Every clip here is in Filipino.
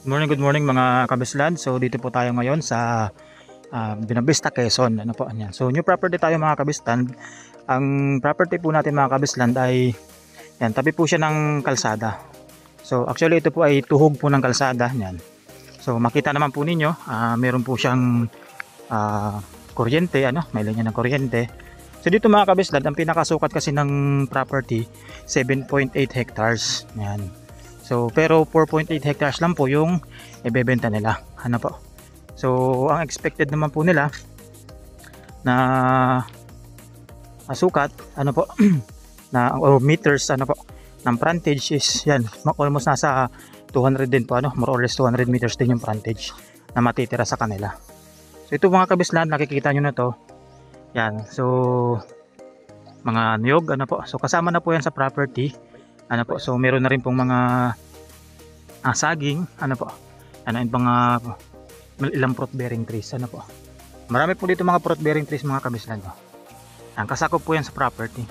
Good morning mga kabislan. So dito po tayo ngayon sa Binavista, Quezon. Ano po, yan. So new property tayo mga kabislan. Ang property po natin mga kabislan ay yan, tabi po siya ng kalsada. So actually ito po ay tuhog po ng kalsada. Yan. So makita naman po ninyo, meron po siyang kuryente, may linya ng kuryente. So dito mga kabislan, ang pinakasukat kasi ng property 7.8 hectares. Yan. So pero 4.8 hectares lang po yung ibebenta nila. Ano po? So ang expected naman po nila na sukat na or meters ng frontage is yan, almost nasa 200 din po, more or less 200 meters din yung frontage na matitira sa kanila. So ito mga kabislan, nakikita nyo na to. Yan. So mga niyog so kasama na po yan sa property. So meron na rin pong mga saging, yung mga ilang fruit bearing trees, marami po dito mga fruit bearing trees mga kabislan. Ang kasakop po yan sa property.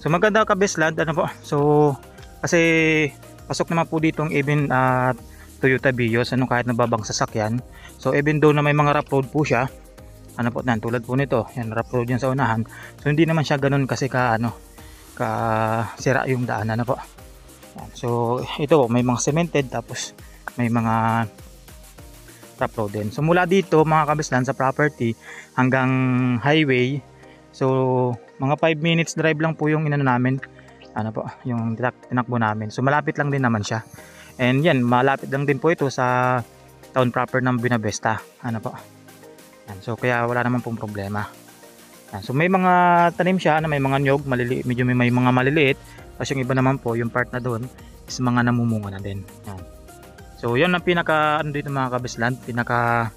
So maganda kabislan, so kasi pasok naman po ditong even Toyota Vios, kahit nababang sasakyan. So even though na may mga rough road po siya, tulad po nito, yan rough road yan sa unahan. So hindi naman siya ganoon kasi ka sira yung daan, So ito may mga cemented, tapos may mga rough road din. So mula dito mga kabislan sa property hanggang highway, so mga 5 minutes drive lang po yung namin, yung tinakbo namin. So malapit lang din naman siya. And yan, malapit lang din po ito sa town proper ng Binavista, So kaya wala naman pong problema. So may mga tanim siya may mga nyog, medyo may mga maliliit. Tapos yung iba naman po, yung part na doon is mga namumunga na din. Yan. So yun ang pinaka dito mga kabislan, pinaka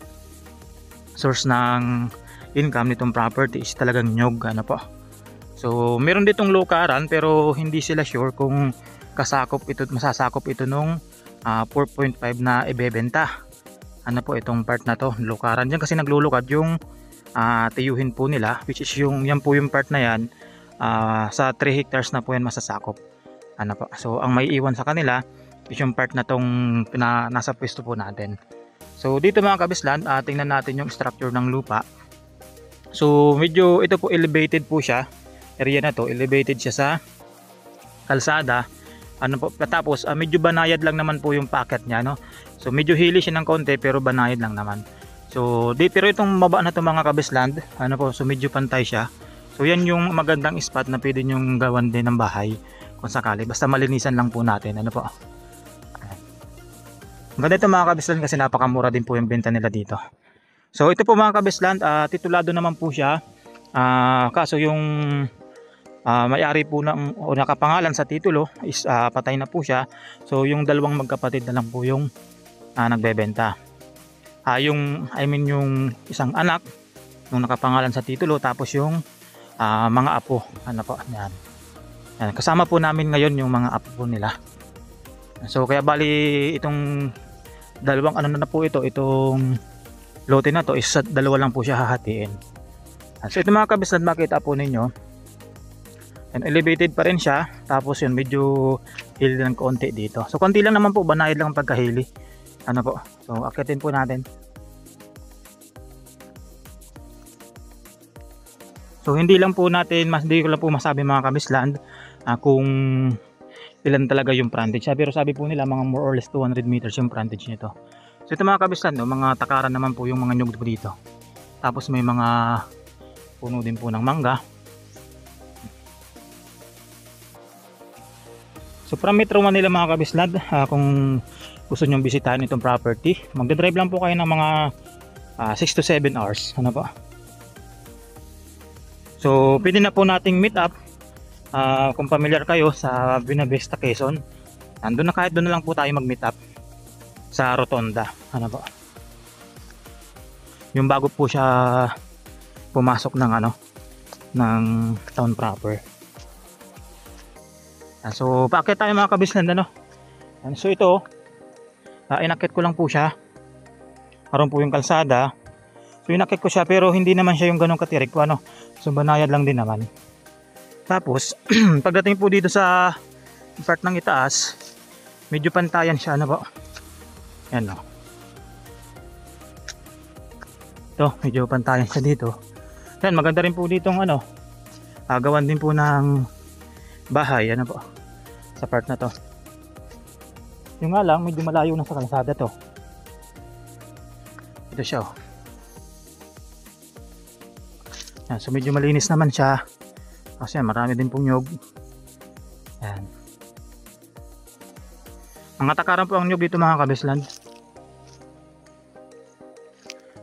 source ng income nitong property is talagang nyog, So meron ditong lukaran pero hindi sila sure kung masasakop ito nung 4.5 na ibebenta. Itong part na to, lukaran diyan kasi naglulukad yung tiyuhin po nila, which is yan po yung part na yan, sa 3 hectares na po yan masasakop. So ang may iwan sa kanila is yung part na tong nasa pwesto po natin. So dito mga kabislan, tingnan natin yung structure ng lupa. So medyo ito po elevated po siya, area na to elevated siya sa kalsada. Tapos medyo banayad lang naman po yung packet niya, So medyo hilly siya ng konti pero banayad lang naman. So pero itong baba na to mga kabisland, so medyo pantay siya. So yan yung magandang spot na pwede nyong gawan din ng bahay kung sakali, basta malinisan lang po natin, Maganda ito mga kabisland kasi napakamura din po yung benta nila dito. So ito po mga kabisland, titulado naman po siya, kaso yung may-ari po o nakapangalan sa titulo is patay na po siya. So yung dalawang magkapatid na lang po yung nagbebenta. Yung isang anak nung nakapangalan sa titulo, tapos yung mga apo, yan. Yan, kasama po namin ngayon yung mga apo po nila. So kaya bali itong dalawang na po itong lote na to is dalawa lang po siya hahatiin. So ito mga kabislan, makita po ninyo, and elevated pa rin siya, tapos yun medyo hilly ng konti dito. So konti lang naman po, banayad lang ang pagkahili. So akitin po natin. So hindi ko lang po masabi mga kabisland kung ilan talaga yung frontage. Pero sabi po nila mga more or less 200 meters yung frontage nito. So ito mga kabisland, mga takaran naman po yung mga nyug po dito. Tapos may mga puno din po ng mangga. So from Metro Manila mga kabisland, kung gusto nyong bisitahin itong property, magdadrive lang po kayo ng mga 6 to 7 hours. So pwede na po nating meet up, kung familiar kayo sa Binavista, Quezon. Kahit doon na lang po tayo mag meet up sa Rotonda, yung bago po siya pumasok ng town proper. So paakyat tayo mga kabislan, so ito inakit ko lang po siya, karon po yung kalsada. So inakit ko siya pero hindi naman siya yung ganong katirik po, so banayad lang din naman. Tapos pagdating po dito sa part ng itaas, medyo pantayan siya, ano po. Yan o. Ito, medyo pantayan siya dito. Yan, maganda rin po ditong ano, gawan din po ng bahay, ano po, sa part na to. Yung nga lang, medyo malayo na sa kalsada to. Ito siya oh. Yan, so medyo malinis naman siya. Kasi marami din pong nyug. Yan. Mga takaran po ang nyug dito mga kabisland.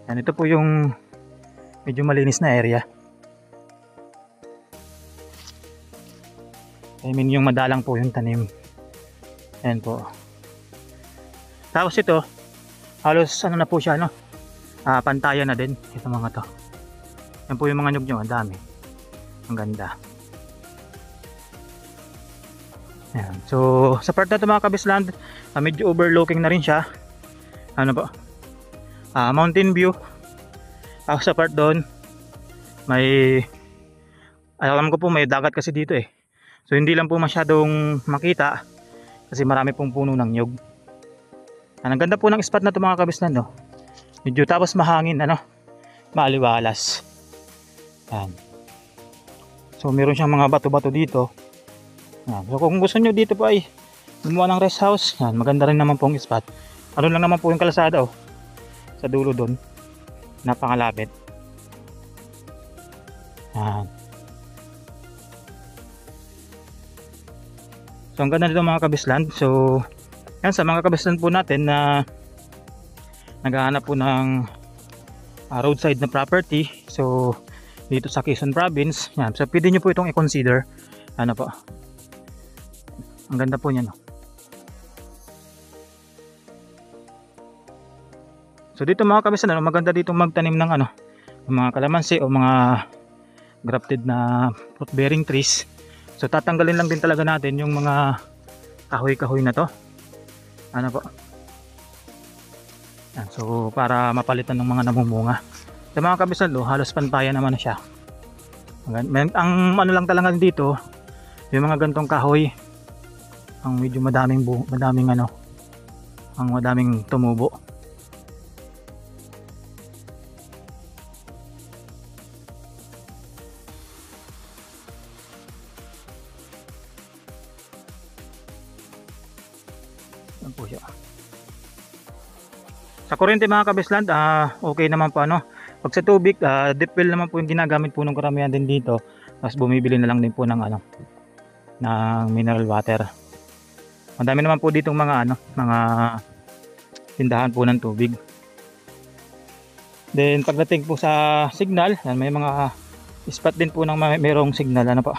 Yan, ito po yung medyo malinis na area. I mean yung madalang po yung tanim. Yan po. Tapos ito, halos ano na po siya, no? Pantayan na din. Ito mga to. Yan po yung mga nyug nyo, ang dami. Ang ganda. Yan. So sa part na ito mga kabisland, medyo overlooking na rin siya. Ano po? Mountain view. Sa part doon may, alam ko po may dagat kasi dito eh. So hindi lang po masyadong makita kasi marami pong puno ng nyug. Ang ganda po ng spot na ito mga kabisland, no? Medyo tapos mahangin, ano, maaliwalas. Yan. So meron siyang mga bato-bato dito. Yan. So kung gusto nyo dito po ay gumawa ng rest house, yan, maganda rin naman pong spot. Ano lang naman po yung kalsada oh, sa dulo doon, napakalapit. Yan. So ang ganda dito mga kabisland. So yan, sa mga kabisland po natin na naghahanap po ng roadside na property, so dito sa Quezon Province, yan, so pwede nyo po itong i-consider. Ano po, ang ganda po niyan, no? So dito mga kabisland, maganda dito magtanim ng ano, mga kalamansi o mga grafted na fruit bearing trees. So tatanggalin lang din talaga natin yung mga kahoy-kahoy na to. Ano po? Yan, so para mapalitan ng mga namumunga. Sa mga kabisland, halos pantayan naman na siya. Ang ano lang talaga dito, yung mga gantong kahoy, ang medyo madaming ano, ang madaming tumubo. Yan po siya. Sa kuryente mga kabisland, okay naman po ano. Pag sa tubig, deep well naman po yung ginagamit po ng karamihan din dito. Tapos bumibili na lang din po ng ano, ng mineral water. Madami naman po ditong mga ano, mga tindahan po ng tubig. Then pagdating po sa signal, yan, may mga spot din po ng mayroong signal, ano po.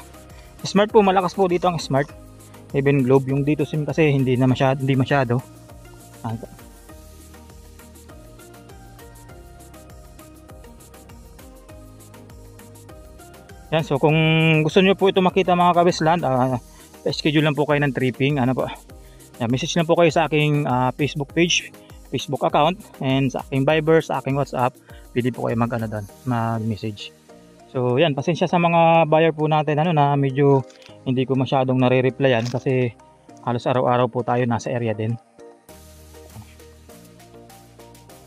Smart po, malakas po dito ang Smart. Even Globe, yung dito SIM kasi hindi masyado. Yan, so kung gusto niyo po ito makita mga kabisland, schedule lang po kayo ng tripping, ano po. Yan, message lang po kayo sa aking Facebook page, Facebook account, and sa aking Viber, sa aking WhatsApp. Pwede po kayo mag-message. So yan, pasensya sa mga buyer po natin ano, na medyo hindi ko masyadong nare-replyan kasi halos araw-araw po tayo nasa area din.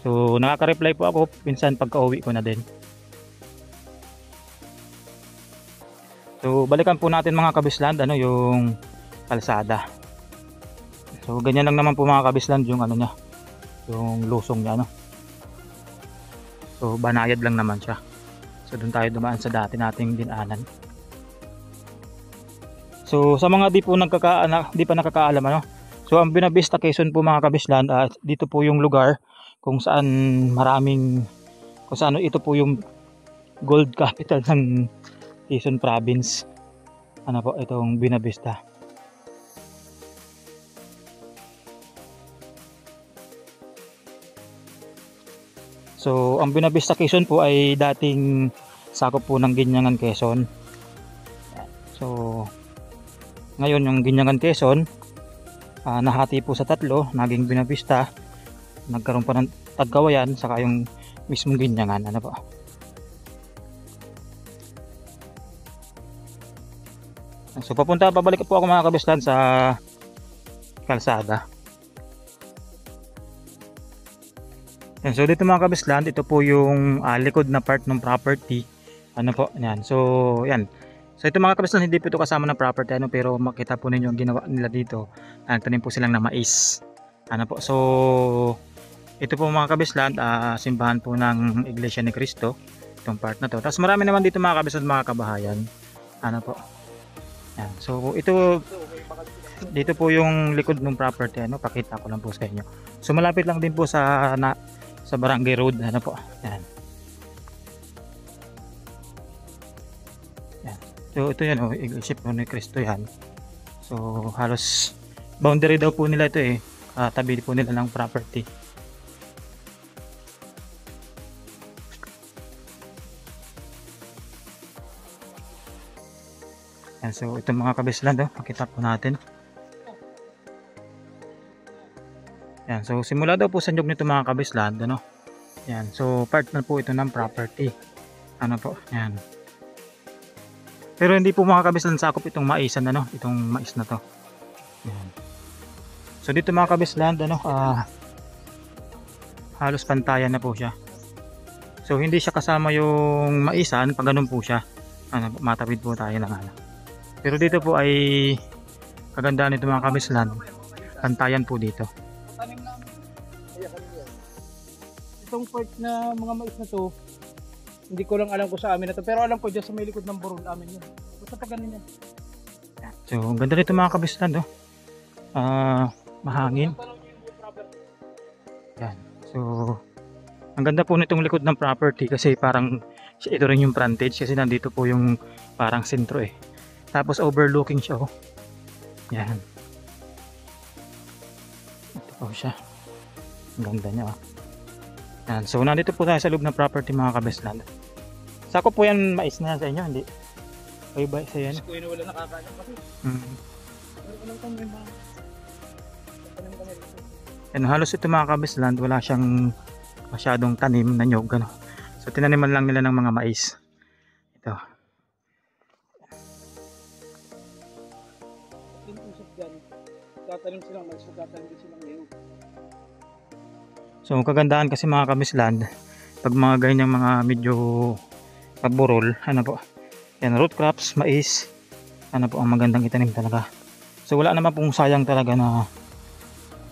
So nakaka-reply po ako minsan pagka-uwi ko na din. So balikan po natin mga kabisland, ano, yung kalsada. So ganyan lang naman po mga kabisland yung ano niya, yung lusong niya, ano. So banayad lang naman siya. So doon tayo dumaan sa dati nating dinaanan. So sa mga di pa nakakaalam, ano. So ang Buena Vista Quezon po mga kabisland, dito po yung lugar kung saan ito po yung gold capital ng Quezon Province. Ano po, itong Buena Vista. So ang Buena Vista Quezon po ay dating sakop po ng Ginyangan Quezon. So ngayon yung Ginyangan Quezon nahati po sa tatlo, naging Buena Vista, nagkaroon pa ng Tagkawayan, saka yung mismong Ginyangan, ano po. So pabalik po ako mga kabisland sa kalsada. Yan, so dito mga kabislan, ito po yung likod na part ng property. Ano po, yan. So, yan. So ito mga kabislan, hindi po ito kasama ng property, ano, pero makita po ninyo ang ginawa nila dito. Nagtanim po silang na mais. Ano po, so ito po mga kabislan, simbahan po ng Iglesia ni Cristo, itong part na to. Tapos marami naman dito mga kabislan, mga kabahayan. Ano po, yan. So ito, dito po yung likod ng property, ano, pakita ko lang po sa inyo. So malapit lang din po sa Barangay Road, ano po, yan. Yan. So ito yan, oh, Iglesia po ni Cristo yan. So halos boundary daw po nila ito, tabi po nila ng property. Yan, so ito mga kabislan, makita po natin. Yan, so simula daw po sa nyug nito mga kabislan, ano. Yan, so part na po ito ng property. Ano po, yan. Pero hindi po mga kabislan sakop itong maisan, ano, itong mais na to. Yan. So dito mga kabislan, ano, halos pantayan na po siya. So hindi siya kasama yung maisan, pag ganun po siya. Ano, matawid po tayo ng ano. Pero dito po ay kagandaan nito mga kabislan, pantayan po dito. Itong part na mga mais na to, hindi ko lang alam kung sa amin na to, pero alam ko dyan sa may likod ng burol amin yun. Basta pag ganun yan. So ang ganda nito mga kabislan, mahangin. Yan. So ang ganda po nitong likod ng property kasi parang ito rin yung frontage kasi nandito po yung parang sentro Tapos overlooking siya, oh. Yan. Ito po siya. Ang ganda niya, oh. Yan. So nandito po tayo sa loob ng property mga kabislan. Sakop po yan mais na sa inyo, hindi? Ay ba sa yan? Kasi wala nakakalam kasi. Pero alam ko may mga yan, halos ito mga kabislan, wala siyang masyadong tanim na nyog, ano. So tinaniman lang nila ng mga mais. Ito. tatanim silang mais, tatanim din silang niyog. So kagandahan kasi mga kabislan, pag mga ganyang mga medyo pagburol, ano po, yan, root crops, mais, ano po ang magandang itanim talaga. So wala naman pong sayang talaga na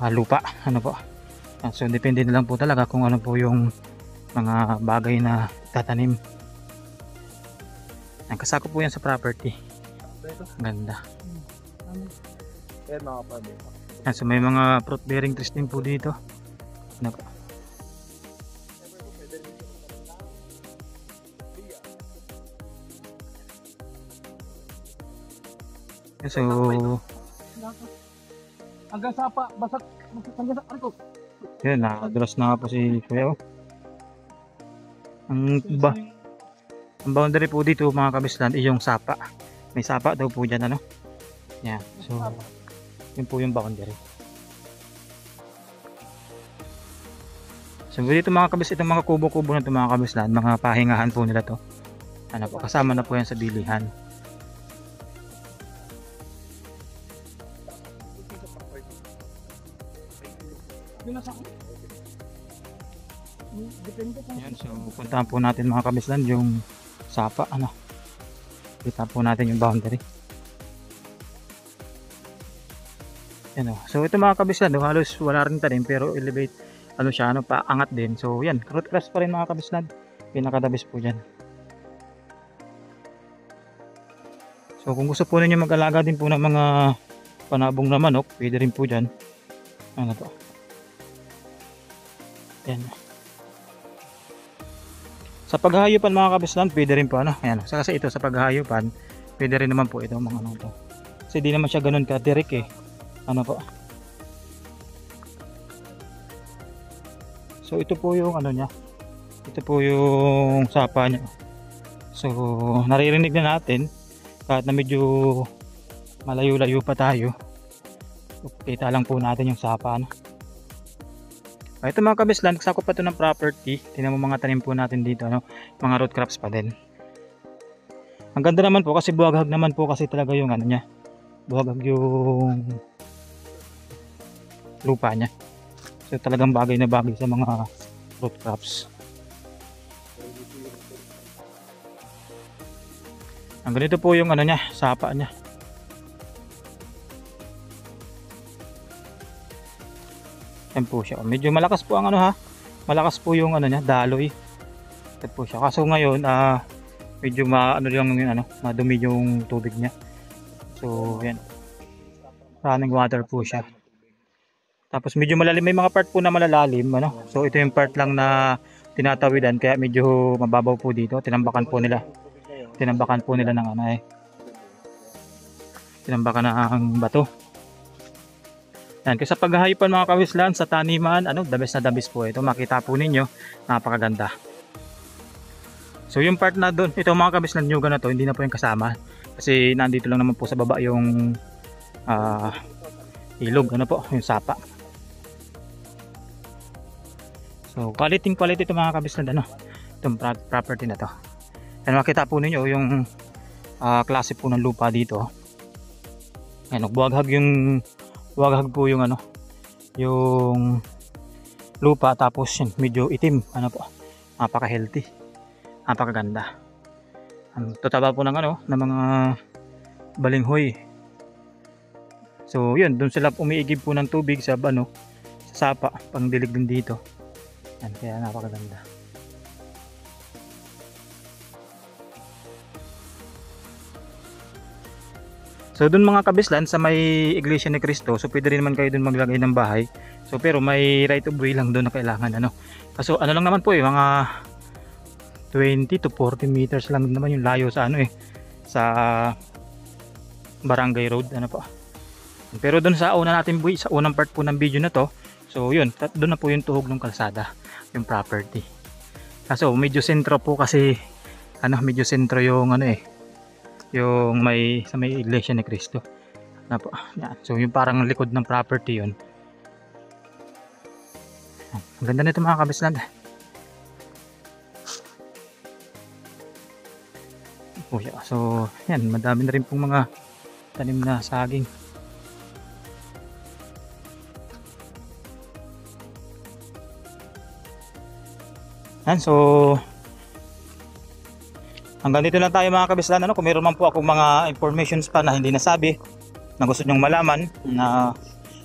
lupa, ano po. Yan, so depende na lang po talaga kung ano po yung mga bagay na tatanim. Yan, kasako po yan sa property. Ganda. Ayan mga pwede. Yan, so may mga fruit bearing trees din po dito. Ano po. Yan, so hanggang sapa, basak hanggang sa arko. yun, nakadulas na po si Kuya, oh. Ang boundary po dito mga kabislan ay yung sapa. May sapa daw po dyan, ano. Yan, so yun po yung boundary. So dito mga kabis, itong mga kubo-kubo na ito mga kabislan, mga pahingahan po nila to. Ano po, kasama na po yan sa bilihan. Yan, so puntahan po natin mga kabislan yung sapa, ano. Kita po natin yung boundary. Yan, oh. So ito mga kabislan, halos wala rin tanim pero elevate, ano siya, ano, paangat din. So yan, root crops pa rin mga kabislan. Pinakadabis po dyan. So kung gusto po ninyo mag-alaga din po ng mga panabong na manok, pwede rin po dyan. Ano to? Yan. Sa paghahayupan mga kabislan, pwede rin po, ano. Ayan. Kasi ito sa paghahayupan, pwede rin naman po ito mga ano to. Kasi di naman siya ganun ka-direct Ano po. So ito po yung ano niya. Ito po yung sapa niya. So naririnig na natin kahit na medyo malayo-layo pa tayo. So, kita lang po natin yung sapa, ano. Ito mga kabislan, sakop pa ito ng property. Tingnan mo mga tanim po natin dito, ano, mga root crops pa din. Ang ganda naman po kasi buhaghag naman po kasi talaga yung ano niya. Buhaghag yung lupa niya. So talagang bagay na bagay sa mga root crops. Ang ganito po yung ano niya, sapa niya. Yan po siya. Medyo malakas po ang ano ha. Malakas po yung ano niya, daloy. Yan po siya. Kaso ngayon, medyo ano lang yung ano, madumi yung tubig niya. So, yan. Running water po siya. Tapos medyo malalim, may mga part po na malalalim, ano. So, ito yung part lang na tinatawidan kaya medyo mababaw po dito. Tinambakan po nila ng ano tinambakan ng bato. Yan, kasi sa paghahayupan mga kawislan sa taniman, the best na the best po ito. Makita po ninyo, napakaganda. So yung part na doon, ito mga kawislan nyuga na to, hindi na po yung kasama. Kasi nandito lang naman po sa baba yung ilog, yung sapa. So quality ito mga kawislan, itong property na to. Yan, makita po ninyo yung klase po ng lupa dito. Yan, buwaghag po yung yung lupa, tapos yun, medyo itim, napaka-healthy, napakaganda. Tutaba po ng ng mga balinghoy. So yun, doon sila umiigib po ng tubig sa sa sapa, pangdilig din dito. Yan, kaya napakaganda. So doon mga kabislan sa may Iglesia ni Cristo, so pwede rin naman kayo doon maglagay ng bahay. So pero may right of way lang doon na kailangan Kaso lang naman po mga 20 to 40 meters lang naman yung layo sa sa Barangay Road po. Pero doon sa sa unang part po ng video na to, so yun, doon na po yung tuhog ng kalsada, yung property. Kaso medyo sentro po kasi medyo sentro yung yung sa may Iglesia ni Cristo po. Yan. So yung parang likod ng property yun. Ang ganda nito mga kabislan. So yan, madami na rin pong mga tanim na saging. Yan, so hanggang dito lang tayo mga kabislan. Kung meron man po akong mga informations pa na hindi nasabi, na gusto nyong malaman, na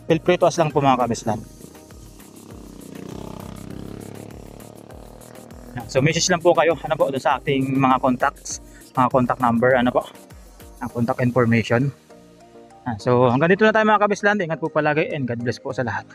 feel free to ask lang po mga kabislan. So message lang po kayo doon sa ating mga contacts, mga contact number, ang contact information. So hanggang dito lang tayo mga kabislan. Ingat po palagi and God bless po sa lahat.